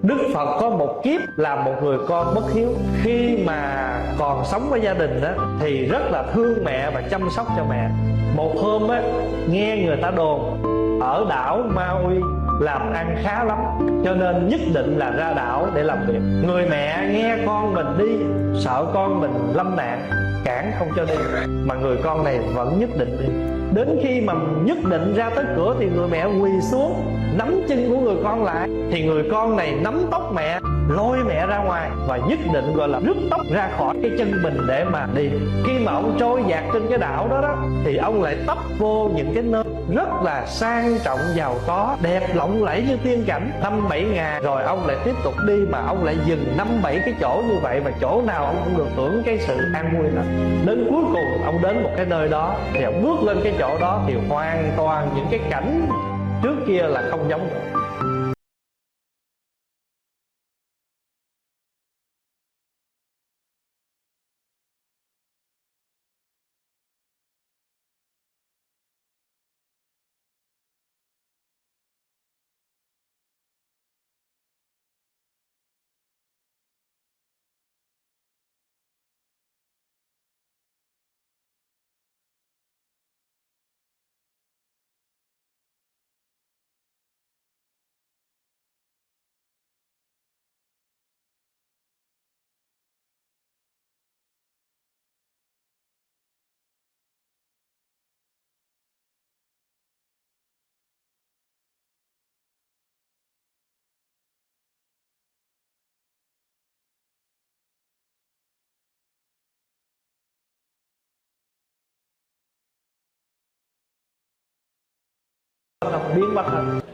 Đức Phật có một kiếp làm một người con bất hiếu. Khi mà còn sống với gia đình đó, thì rất là thương mẹ và chăm sóc cho mẹ. Một hôm á, nghe người ta đồn ở đảo Maui làm ăn khá lắm, cho nên nhất định là ra đảo để làm việc. Người mẹ nghe con mình đi, sợ con mình lâm nạn, cản không cho đi, mà người con này vẫn nhất định đi. Đến khi mà nhất định ra tới cửa thì người mẹ quỳ xuống nắm chân của người con lại, thì người con này nắm tóc mẹ, lôi mẹ ra ngoài và nhất định gọi là rứt tóc ra khỏi cái chân mình để mà đi. Khi mà ông trôi dạt trên cái đảo đó đó, thì ông lại tấp vô những cái nơi rất là sang trọng, giàu có, đẹp lộng lẫy như tiên cảnh. 5-7 ngày rồi ông lại tiếp tục đi, mà ông lại dừng 5-7 cái chỗ như vậy, mà chỗ nào ông cũng được hưởng cái sự an vui đó. Đến cuối cùng ông đến một cái nơi đó, thì ông bước lên cái chỗ đó thì hoàn toàn những cái cảnh trước kia là không giống nữa. Biến mất hết.